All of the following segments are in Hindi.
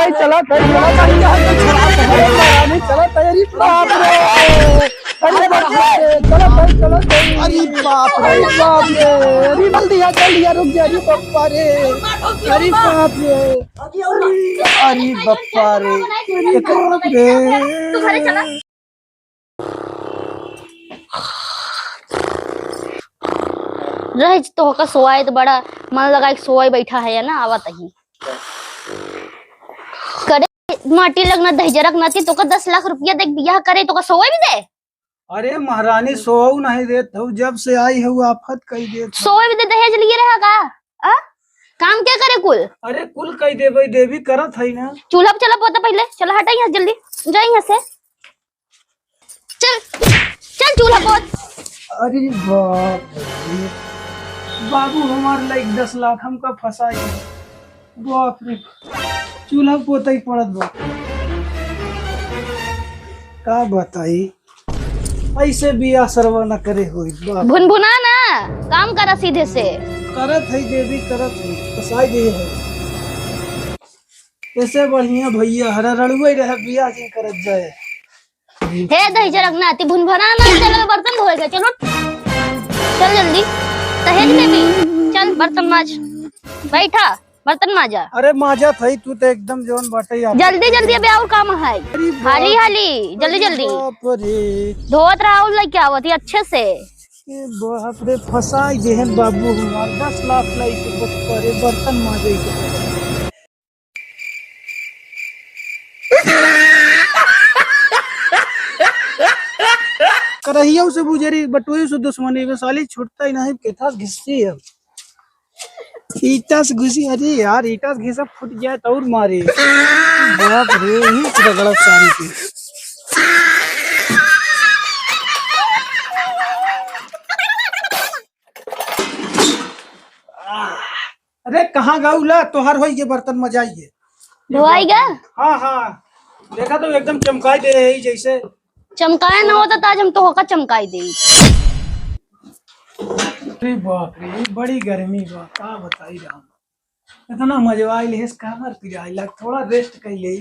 भाई चला महारानी चला तैयारी बाप रे अरे चलो भाई चलो अरे बाप रे अरे चल दिया रुक जा अरे बप्पा रे अरे बाप रे अरे बप्पा रे रह तो का सोआए तो बड़ा मन लगा एक सोआई बैठा है ना आवत ही करे माटी लगना दहेजरक ना थी तो का 10 लाख रुपया देख बियाह करे तो का सोए भी दे। अरे महारानी सोऊ नहीं देत हूँ जब से आई है वो आफत कही दे सोए भी दे दहेज लिए रहा का आ? काम क्या करे कुल अरे कुल कही दे भाई देवी करत है ना चूल्हा पे चला पोता पहले चला हटा यहाँ जल्दी जा यहाँ से चल चल चूल्हा पोत। अरे बाप रे बाबू हमारे लाइक 10 लाख हमका फंसाई बाप रे चूल्हा पोता ही पड़त बा का बताई ऐसे बिया सरवा न करे हुई भुनभुना ना काम करा सीधे से करत है देवी करत है फंसाई दे है ऐसे बढ़िया भैया हरा रड़ुई रहे बिया के करत जाए हे दहेजरक ना ती भुनभुना ना चलो बर्तन धोएगा चलो चल जल्दी दहेज में भी चल बर्तन माज बैठा बर्तन माजा। अरे माजा थई तू तो एकदम जोन बाटे जल्दी जल्दी अबे और काम है हाली हाली जल्दी जल्दी धोत रहा लेके आवत अच्छे से बाप रे फसाई जेहन बाबू हमार 10 लाख लाई के बच्चे बर्तन माजे के करहिया से बुझेरी बटुई से दुश्मनी में साली छूटता ही नहीं केथा घिसती है ईटा से घुसी अरे यार ईटा से घिसा फूट जाए तो और मारे बाप रे ही गलत सारी की अरे कहाँ गाउला तोहार होई ये बर्तन मजाइए धोआएगा। हाँ हाँ देखा तो एकदम चमकाई दे रही जैसे चमकाया ना होता तो आज हम तो होकर चमकाई दे। अरे बाप रे बड़ी गर्मी बा का बताई रहा इतना मजवा ले कामर पिराई लग थोड़ा रेस्ट कर ले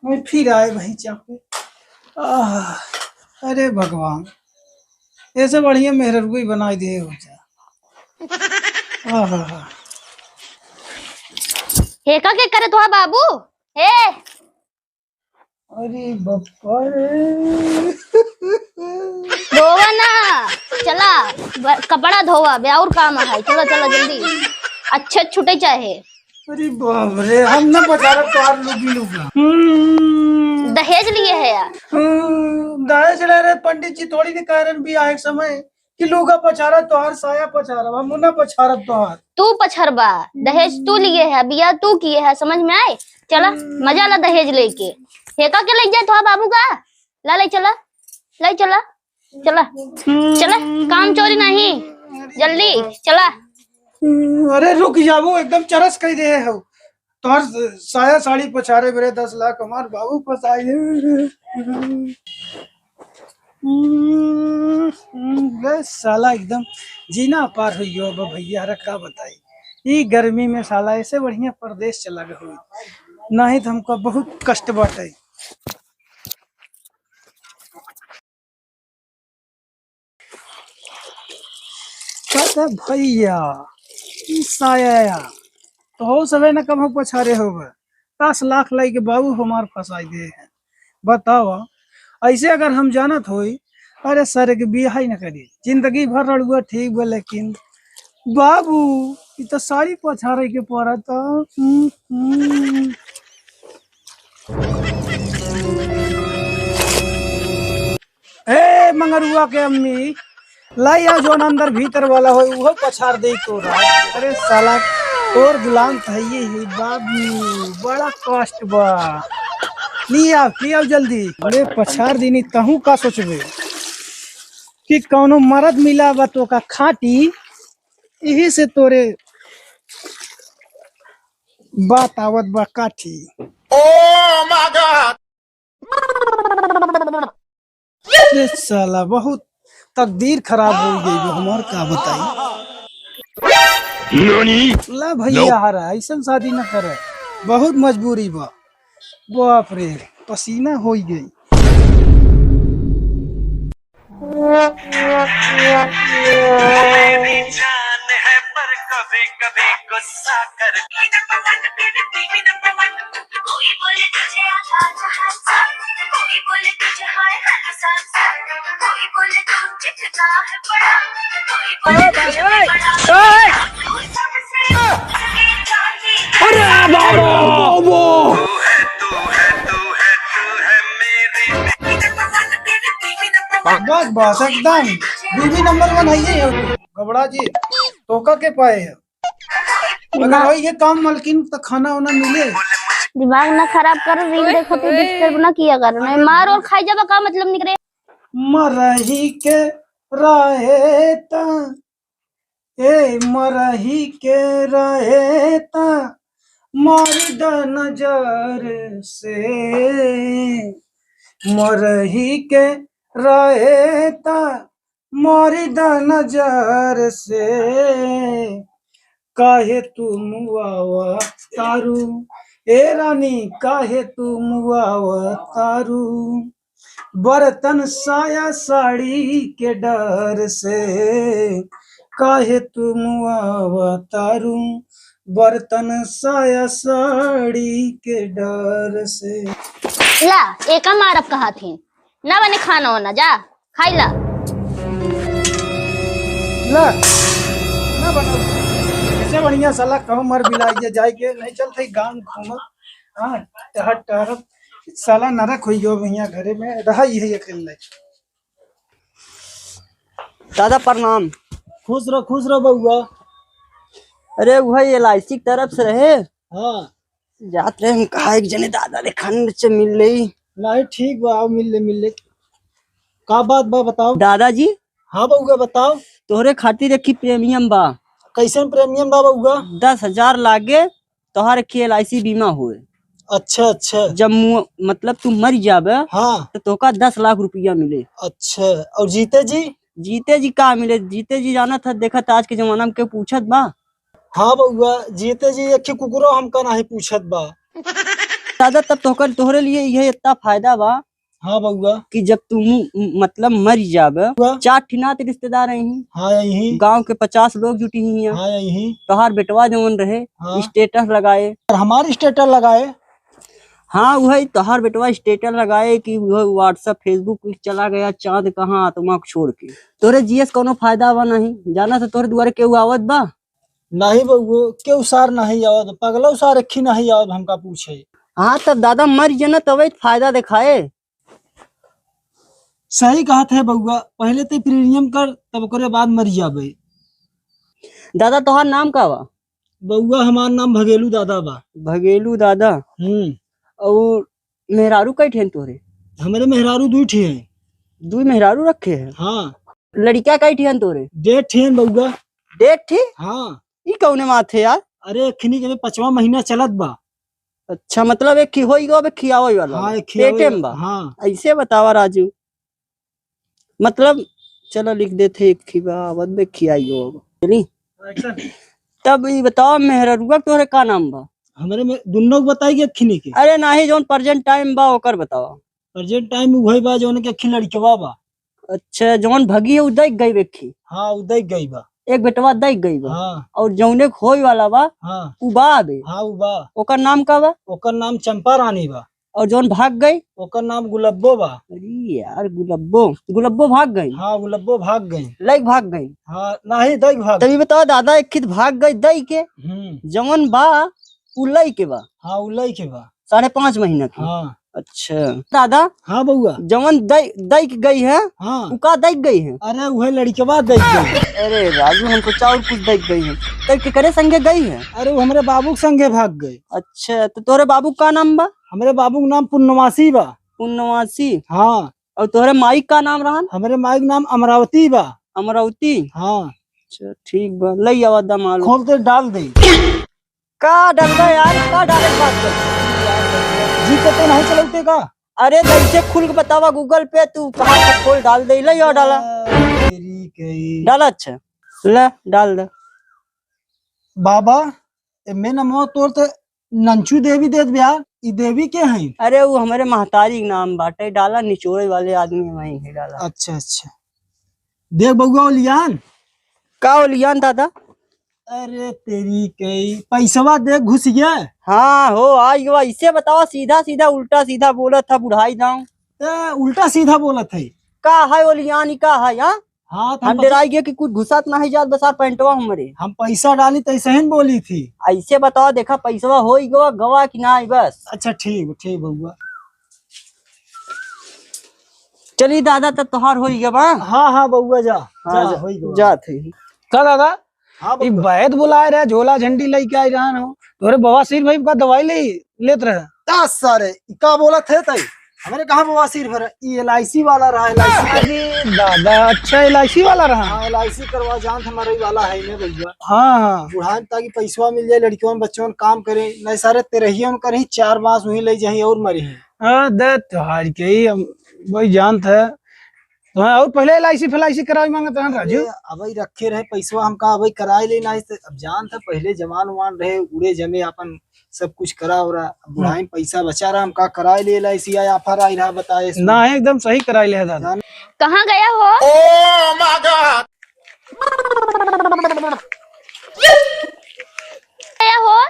मैं फिर आए वहीं चापे अरे भगवान ऐसे बढ़िया मेहरबी बनाई दे हो जा हेका के करे तो बाबू हे अरे बप्पा रे धोवा ना चला कपड़ा धोवा बे और काम है चलो चलो जल्दी अच्छे छुटे चाहे। अरे बाप रे हम ना बचा रहे तो लुगी लुगा दहेज लिए है यार दहेज चला रहे पंडित जी थोड़ी के कारण भी आए समय कि लुगा पछारा तोहार साया पछारा हम ना पछारा तोहार तू पछरबा दहेज तू लिए है बिया तू किए है समझ में आए चला मजा ला दहेज लेके हेका के ले जाए तो बाबू का ला ले चला चला चला काम चोरी नहीं जल्दी चला। अरे रुक जाबू एकदम चरस कह दे हो तोहर साया साड़ी पछारे मेरे 10 लाख हमार बाबू फसाई साला एकदम जीना पार हुई हो भैया रखा बताई ये गर्मी में साला ऐसे बढ़िया प्रदेश चला गया हुई नहीं तो हमको बहुत कष्ट बाटे भैया साया तो हो सवे न कम हो पछारे हो 10 लाख लाई के बाबू हमार फंसाई दे हैं बताओ ऐसे अगर हम जानत होई अरे सर के बियाह ही न करी जिंदगी भर रड़ुआ ठीक बा लेकिन बाबू ये तो साड़ी पछारे के पड़ा था ए मंगरुआ के अम्मी लाई आ जो अंदर भीतर वाला हो वो पछाड़ दे तो अरे साला और गुलाम चाहिए ही बाबू बड़ा कष्ट बा लिया जल्दी अरे पछाड़ दीनी तहू का सोचबे कि कौनो मर्द मिला बा तो का खाटी यही से तोरे बात आवत बा काठी ओह माय गॉड साला बहुत तकदीर खराब हो गई हमार का बताई ला भैया हरा ऐसा शादी न करे बहुत मजबूरी बा बाप रे, पसीना हो ही गई। जान है पर कभी कभी गुस्सा कर कोई बोले तुझे कोई बोले तुझे हाय कोई बोले तू चिढ़ता है बड़ा कोई बोले तुझे बड़ा बस बस एकदम बीबी नंबर 1 है ये गबड़ा जी। टोका के पाए है। अगर वही ये काम मलकिन तो खाना वाना मिले। दिमाग ना खराब कर, रील देखो तो डिस्टर्ब ना किया कर, नहीं मार और खाई जाबा का मतलब निकले। मरही के रहेता ए मरही के रहेता मारी द नजर से मरही के रहेता मारी द नजर से काहे तू मुआवा तारू ए रानी काहे तू मुआवा तारू बर्तन साया साड़ी के डर से काहे तू मुआवा तारू बर्तन साया साड़ी के डर से। ला एका मारब कहा थी ना बने खाना होना जा खाई ला। ला ना बना ऐसे बढ़िया साला कहूँ मर बिलाइए जाए के नहीं चलते गांव घूम। हाँ टहर टहर साला नरक हुई हो भैया घरे में रहा ही है अकेले। दादा प्रणाम। खुश रहो बउआ। अरे वही LIC की तरफ से रहे। हाँ जात रहे हम कहा एक जने दादा रे खंड से मिल रही। नहीं ठीक बा आओ मिल ले का बात बा बताओ दादाजी हाँ बउआ बताओ। तोहरे खातिर की प्रीमियम बा। कैसन प्रीमियम बा बउआ? 10,000 लागे तोहर की LIC बीमा हुए। अच्छा जब मतलब तू मर जाबे हाँ तो तोका 10 लाख रुपया मिले। अच्छा और जीते जी का मिले? जीते जी जाना था देखा था आज के जमाना में के पूछत बा। हाँ बउआ जीते जी एक कुकुरो हमका नहीं पूछत बा। दादा तब तोहरे लिए यह इतना फायदा बा। हाँ बउआ कि जब तुम मतलब मर जाबे 4 ठिनात रिश्तेदार रही। हाँ यही गांव के 50 लोग जुटी ही हैं। हाँ यही तोहार बेटवा जवन रहे हाँ। स्टेटस लगाए और हमारी स्टेटस लगाए। हाँ वही तोहार बेटवा स्टेटस लगाए कि वह व्हाट्सएप फेसबुक चला गया चांद कहाँ आत्मा को छोड़ के। तोरे जीएस कोनो फायदा बा नहीं जाना तो तोरे द्वारे केहू आवत बा नहीं बउआ केहू सार नहीं आवत पगला सार रखी नहीं आवत हमका पूछे। हाँ तब दादा मर जाना तब फायदा दिखाए। सही कहा है बउआ पहले तो प्रीमियम कर तब करे बाद मर जाबे। दादा तोहार नाम का बा? बउआ हमार नाम भगेलू दादा बा। भगेलू दादा। और मेहरारू कई ठेन तोरे? हमारे मेहरारू 2 ठे हैं। 2 मेहरारू रखे हैं। हाँ लड़किया कई ठेन तोरे? 1.5 ठे बउआ। 1.5 ठे? हाँ ई कौने माथे यार? अरे खनी के 5वां महीना चलत बा। अच्छा मतलब एक होई गो खियावे वाला। हाँ एक पेटे में बा। हाँ ऐसे बतावा राजू मतलब चलो लिख देते एक खियावत में खियाई हो चली। तब ये बताओ मेहरुआ तोरे का नाम बा? हमारे में दोनों बताइए खनी के। अरे नाही जोन प्रेजेंट टाइम बा ओकर बतावा। प्रेजेंट टाइम में वही बा जोन के अखी लड़कवा बा। अच्छा जोन भगी है उ दैक गई बेखी। हाँ उ दैक गई बा। एक बेटवा दैक गई बा। हाँ और जौने होई वाला बा हाँ उ बा बे। हाँ उ बा। ओकर नाम का बा? ओकर नाम चंपा रानी बा। और जोन भाग गई ओकर नाम गुलब्बो बा। अरे यार गुलब्बो भाग गई। हाँ गुलब्बो भाग गई। लइक भाग गई। हाँ नहीं दैक भाग। तभी बताओ दादा एक खित भाग गई दई के जवन बा उ लई के बा। हाँ उ लई के बा 5.5 महीना की। हाँ अच्छा दादा हाँ बउआ जवन दैक गई है हाँ उ का दैक गई है? अरे वही लड़कवा दैक गई। अरे राजू हमको चाउर कुछ दैक गई है तब के करे संगे गई है? अरे वो हमारे बाबू के संगे भाग गए। अच्छा तो तोरे बाबू का नाम बा? हमारे बाबू का नाम पुन्नवासी बा। पुन्नवासी। हाँ और तोरे माई का नाम रहन? हमारे माई का नाम अमरावती बा। अमरावती। हाँ अच्छा ठीक बा लई आवा दा मालूम। खोल के डाल दे। का डल गया यार का डाले बात कर जी को तो नहीं चलते का? अरे कैसे खुल के बतावा गूगल पे तू कहाँ से खोल डाल दे ले और डाला तेरी कई डाला। अच्छा ले डाल दे बाबा मैं नमो तोर ते नंचू देवी देत बिहार। ई देवी के हैं? अरे वो हमारे महतारी के नाम बाटे, डाला निचोड़े वाले आदमी वही है डाला। अच्छा अच्छा, देख बउआ ओलियान। का ओलियान दादा? अरे तेरी कई पैसवा देख घुस गया। हाँ हो आज हुआ, इससे बताओ सीधा सीधा उल्टा सीधा बोला था बुढ़ाई जाऊं। उल्टा सीधा बोला था। का है ओलियान ही का है? हाँ हाँ तो हम डराई गए कि कुछ घुसत ना है जात बसा पैंटवा हमारे। हम पैसा डाली तो ऐसे ही बोली थी। ऐसे बताओ देखा पैसवा हो ही गवा गवा कि ना बस। अच्छा ठीक ठीक बउआ। चलिए दादा तब तोहार हो गया बा। हाँ हाँ बउआ जा हाँ, जा होई गवा। जा थे। का दादा? हाँ ई बउआ। वैद बुलाए रहे, झोला झंडी लेके आई रहा हो। तोरे बवासीर भाई का दवाई लेत रहे। सारे का बोला थे तई? हमारे कहाँ बवासीर भरा? ई LIC वाला रहा। LIC। अरे दादा अच्छा LIC वाला रहा। हाँ LIC करवा जान हमारे वाला है ने बउआ। हाँ हाँ बुढ़ान ताकि पैसा मिल जाए, लड़कियों बच्चों काम करे नहीं सारे तेरहियों करी 4 मास वही ले जाही और मरी। हाँ दे त्योहार के ही वही जानत है तो और पहले LIC FLIC कराई मांगत है राजू। अब रखे रहे पैसा हमका अब कराई ले नहीं। अब जान था पहले जमान उमान रहे उड़े जमे अपन सब कुछ करा हो रहा। बुढ़ाई पैसा बचा रहा हमका कराई ले LIC आया ऑफर आई रहा बताए ना एकदम सही कराई ले दादा। कहाँ गया हो? Oh my God! गया हो?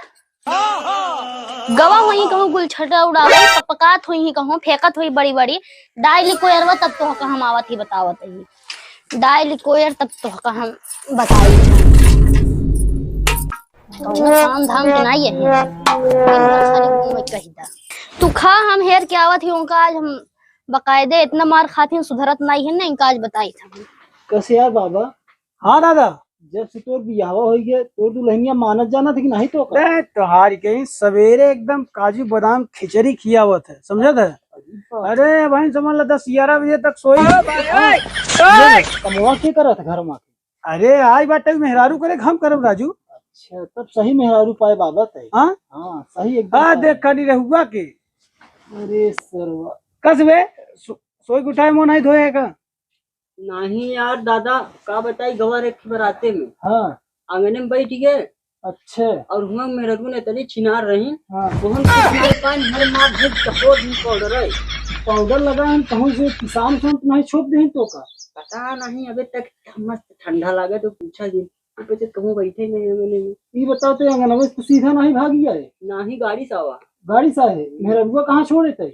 गवा हुई कहूँ गुलछटा उड़ावे पकात हुई कहूँ फेंकत हुई बड़ी बड़ी डाई कोयरवा तब तो हम आवत ही बतावत ही डाई कोयर तब तो हम बताई काम धाम के नहीं है कही दा तू खा हम हेर के आवत ही उनका आज हम बकायदे इतना मार खाती सुधरत नहीं है ना इनका आज बताई था। कैसे यार बाबा? हाँ दादा जब से तोर बियावा हो गया तोर दुल्हनिया मानत जाना था कि नहीं तो त्योहार के सवेरे एकदम काजू बादाम खिचड़ी खियावत है समझत है। अरे भाई समझ ला 10-11 बजे तक सोई। कमवा के करत घर में? अरे आज बाटे मेहरारू करे हम करब राजू। अच्छा तब सही मेहरारू पाए बाबा है। हाँ हाँ सही एकदम। हाँ देख खाली रहुआ के। अरे सरवा कसबे सोई उठाए मुंह नहीं धोए का? नहीं यार दादा का बताई गवा रखी बराते में। हाँ आंगने में बैठ गए। अच्छा और हुआ मेरे ने तनी छिनार रही। हाँ पाउडर लगा हम कहूँ से किसान से नहीं छोप दे तो का पता नहीं अभी तक मस्त ठंडा लगा तो पूछा जी तो कहूँ बैठे नहीं आंगने में। ये बताओ तो अंगनवा तो सीधा नहीं भाग गया है? ना ही गाड़ी सावा गाड़ी सा है मेरा बुआ कहाँ छोड़े थे?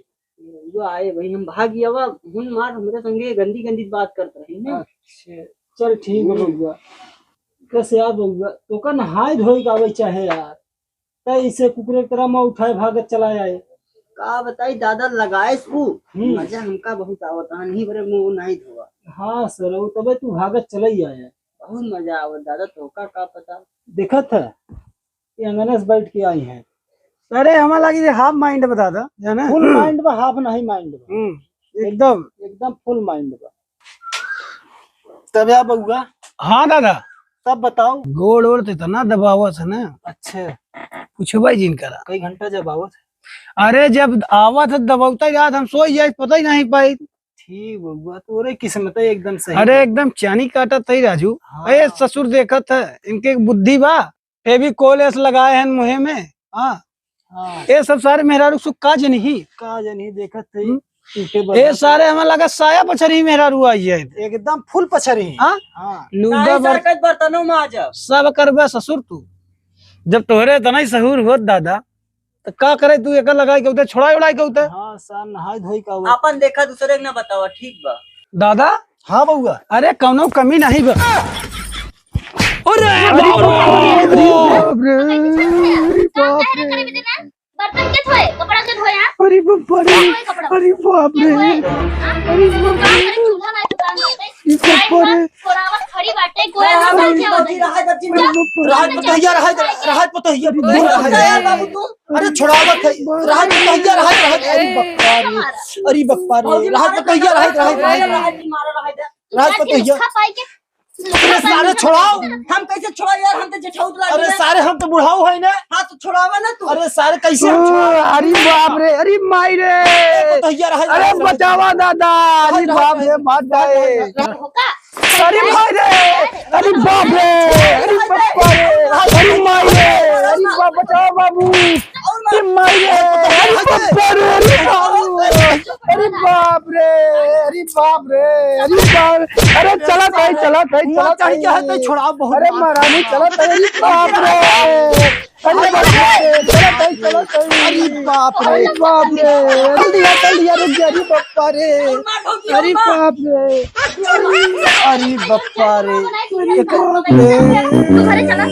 वो आए भाई हम भाग गया वा हुन मार हमारे संगे गंदी गंदी बात करते रही ना। अच्छा चल ठीक है बउआ। कैसे यार बउआ तो का नहाय धोई का आवे चाहे यार तै इसे कुकुरे की तरह मैं उठाए भागत चला आए। का बताई दादा लगाए इसको मजा हमका बहुत आवता नहीं बरे मुंह नहीं धोआ। हाँ सर वो तबे तू भागत चला ही आया। बहुत मजा आवत दादा तो का पता देखा था ये अंगने से बैठ के आई है। अरे हमारा लगी हाफ माइंड बता था जाना फुल माइंड बा हाफ नहीं माइंड बा एकदम एकदम फुल माइंड बा। तब या बउआ? हाँ दादा तब बताओ गोड़ ओड़ तो इतना दबावत है ना। अच्छा पूछो जिन करा कई घंटा जब आवत? अरे जब आवत है दबावता याद हम सोई जाए पता ही नहीं पाई। ठीक बउआ तोरे किस्मत है एकदम सही। अरे एकदम चानी काटा थी राजू। हाँ। ससुर देखत है इनके बुद्धि बा फेविकोल लगाए हैं मुहे में। हाँ हाँ ये सब सारे मेहरारू सुख का जनी देखत थे। ये सारे हमें लगा साया पछरी मेहरारू आई है एकदम फुल पछरी। हाँ बर्तनों में आ जा सब करबे ससुर तू जब तोहरे इतना ही सहूर होत दादा तो का करे तू एक लगाई के छोड़ा उड़ाई के। हाँ सर नहाई धोई का अपन देखा दूसरे के ना बतावा ठीक बा दादा। हाँ बउआ अरे कौनो कमी नहीं बा। बर्तन के धोए कपड़ा के धोए? अरे बाप रे अरे बाप रे थोड़ावत खड़ी बाटे कोई ना बैठे राहत पतहिया बाबू तू। अरे छोड़ावत है राहत पतहिया अरे बप्पा रे राहत पतहिया राहत पतहिया सारे छोड़ाओ। हम कैसे छोड़ा यार हम तो जेठाउत लागे। अरे सारे हम तो बुढ़ाऊ है ना। हाँ तो छोड़ावा ना तू। अरे सारे कैसे अरे बाप रे अरे माई रे अरे बचावा दादा अरे बाप रे मार जाए। अरे माई रे अरे बाप रे अरे बप्पा रे अरे माई रे अरे बाप बचाओ बाबू अरे माई रे बाप, अरे चला कहीं चला कहीं चला कहीं क्या है तो छोड़ा बहुत। अरे महारानी चला कहीं, बाप रे, अरे बाप रे, चला कहीं चला कहीं, अरे बाप रे बाप रे, जल्दी रुक जा, अरे बप्पा रे, अरे बाप रे, अरे बप्पा रे, तू घरे चला।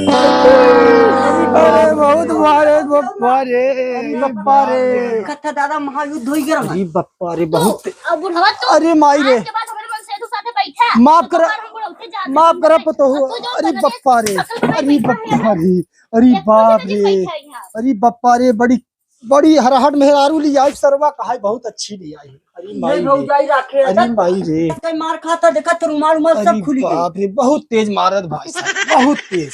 अरे बहुत मारे बप्पा रे, कथा दादा महायुद्ध होई गया अरे बप्पा रे बहुत। अब बुढ़वा तू अरे माई रे, आज के बाद हमारे मन से तू साथे बैठा। माफ कर, हम बुढ़ौती जाते माफ हैं। करा पतो हो, तू जो अरे करने बप्पा रे, अकल बनाई अरे बैठा है बप्पा यहाँ। रे, अरे एक बाप मुझे रे, नहीं बैठा है यहाँ। अरे बप्पा रे, बड़ी बड़ी हरहट मेहरारू ली आई, सरवा कहा बहुत अच्छी ली आई। अरे माई रे, भौजाई राखे अरे माई रे, कई मार खाता देखा तो रुमाल उमाल सब अरे खुली गई। बाप रे, बहुत तेज मारत भाई साहब, बहुत तेज।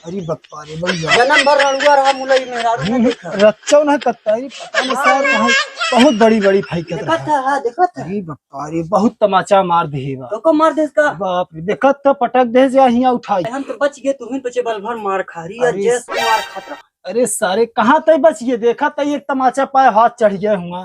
अरे बप्पा रे बढ़िया, जन्म भर रड़ुआ रहा मुलई मेहरारू ने देखा रच्चो ना कत्ता, अरे पता नहीं सर कहाँ बहुत बड़ी बड़ी फाइकत देखा रहा। था, हाँ देखा था। अरे बप्पा रे, बहुत तमाचा मार दे बा, तो को मार दे इसका। बाप रे, देखत तो पटक दे जा हिया उठाई। हम तो बच गए, तुम्हें बचे बल भर मार खा रही है, अरे जैस मार खाता। अरे सारे कहाँ तय बच गए, देखा तय एक तमाचा पाए हाथ चढ़ गया हुआ,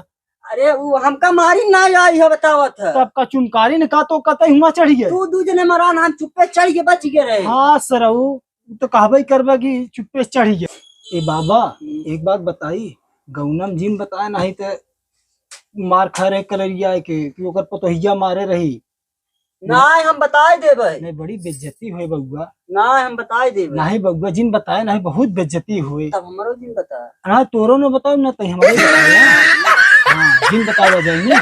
अरे वो हमका मारी ना आई है बतावत है। तब का चुनकारी ने कहा तो कतई हुआ चढ़ गया। तू दूजने मरान हम चुप्पे चढ़ के बच गए रहे। हाँ सरऊ, तो कहबे करबा कि चुप्पे से चढ़ गया। ए बाबा एक बात बताई, गौनम जिन बताया नहीं तो मार खा रहे कलरिया के कि ओकर पतोहिया मारे रही। ना हम बताए देबे, नहीं बड़ी बेइज्जती हुई बउआ, ना हम बताए देबे। नहीं बउआ जिन बताया नहीं बहुत बेइज्जती हुई। तब हमरो दिन बता। हाँ तोरो ने बताओ ना तो हमारे बताया। हाँ जिन बताया जाएंगे।